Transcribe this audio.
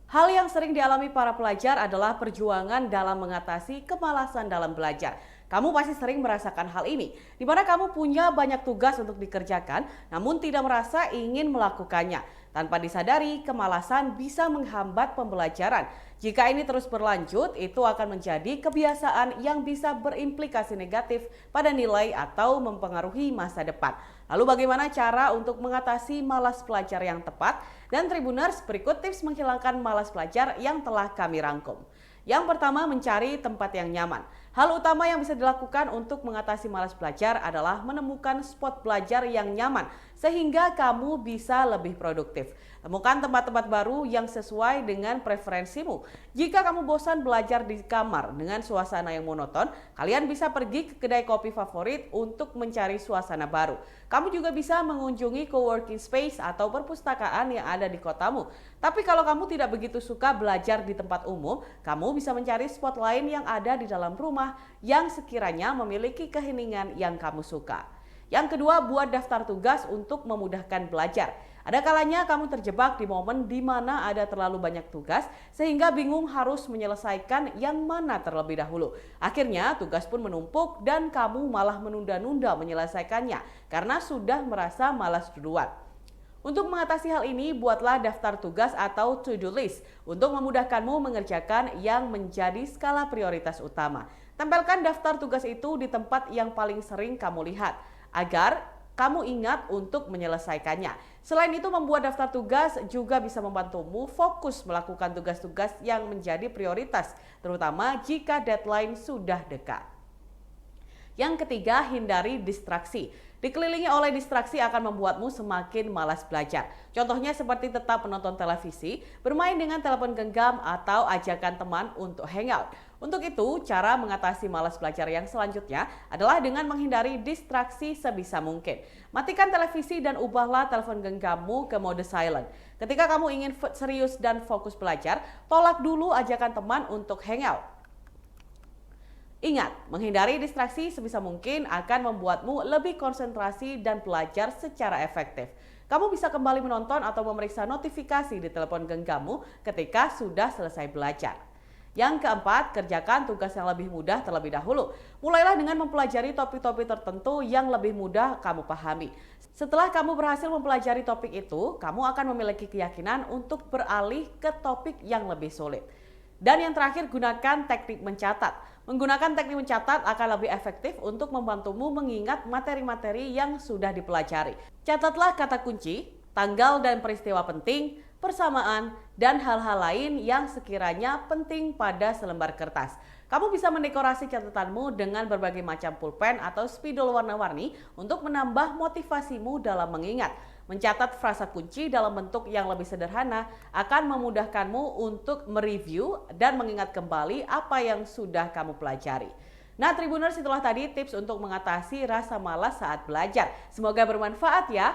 Hal yang sering dialami para pelajar adalah perjuangan dalam mengatasi kemalasan dalam belajar. Kamu pasti sering merasakan hal ini, di mana kamu punya banyak tugas untuk dikerjakan, namun tidak merasa ingin melakukannya. Tanpa disadari, kemalasan bisa menghambat pembelajaran. Jika ini terus berlanjut, itu akan menjadi kebiasaan yang bisa berimplikasi negatif pada nilai atau mempengaruhi masa depan. Lalu bagaimana cara untuk mengatasi malas belajar yang tepat? Dan Tribuners, berikut tips menghilangkan malas belajar yang telah kami rangkum. Yang pertama, mencari tempat yang nyaman. Hal utama yang bisa dilakukan untuk mengatasi malas belajar adalah menemukan spot belajar yang nyaman sehingga kamu bisa lebih produktif. Temukan tempat-tempat baru yang sesuai dengan preferensimu. Jika kamu bosan belajar di kamar dengan suasana yang monoton, kalian bisa pergi ke kedai kopi favorit untuk mencari suasana baru. Kamu juga bisa mengunjungi coworking space atau perpustakaan yang ada di kotamu. Tapi kalau kamu tidak begitu suka belajar di tempat umum, kamu bisa mencari spot lain yang ada di dalam rumah yang sekiranya memiliki keheningan yang kamu suka. Yang kedua, buat daftar tugas untuk memudahkan belajar. Ada kalanya kamu terjebak di momen di mana ada terlalu banyak tugas sehingga bingung harus menyelesaikan yang mana terlebih dahulu. Akhirnya tugas pun menumpuk dan kamu malah menunda-nunda menyelesaikannya karena sudah merasa malas duluan. Untuk mengatasi hal ini, buatlah daftar tugas atau to-do list untuk memudahkanmu mengerjakan yang menjadi skala prioritas utama. Tempelkan daftar tugas itu di tempat yang paling sering kamu lihat, agar kamu ingat untuk menyelesaikannya. Selain itu, membuat daftar tugas juga bisa membantumu fokus melakukan tugas-tugas yang menjadi prioritas, terutama jika deadline sudah dekat. Yang ketiga, hindari distraksi. Dikelilingi oleh distraksi akan membuatmu semakin malas belajar. Contohnya seperti tetap menonton televisi, bermain dengan telepon genggam, atau ajakan teman untuk hangout. Untuk itu, cara mengatasi malas belajar yang selanjutnya adalah dengan menghindari distraksi sebisa mungkin. Matikan televisi dan ubahlah telepon genggammu ke mode silent. Ketika kamu ingin serius dan fokus belajar, tolak dulu ajakan teman untuk hangout. Ingat, menghindari distraksi sebisa mungkin akan membuatmu lebih konsentrasi dan belajar secara efektif. Kamu bisa kembali menonton atau memeriksa notifikasi di telepon genggammu ketika sudah selesai belajar. Yang keempat, kerjakan tugas yang lebih mudah terlebih dahulu. Mulailah dengan mempelajari topik-topik tertentu yang lebih mudah kamu pahami. Setelah kamu berhasil mempelajari topik itu, kamu akan memiliki keyakinan untuk beralih ke topik yang lebih sulit. Dan yang terakhir, gunakan teknik mencatat. Menggunakan teknik mencatat akan lebih efektif untuk membantumu mengingat materi-materi yang sudah dipelajari. Catatlah kata kunci, tanggal dan peristiwa penting, persamaan, dan hal-hal lain yang sekiranya penting pada selembar kertas. Kamu bisa mendekorasi catatanmu dengan berbagai macam pulpen atau spidol warna-warni untuk menambah motivasimu dalam mengingat. Mencatat frasa kunci dalam bentuk yang lebih sederhana akan memudahkanmu untuk mereview dan mengingat kembali apa yang sudah kamu pelajari. Nah, Tribuners, itulah tadi tips untuk mengatasi rasa malas saat belajar. Semoga bermanfaat ya.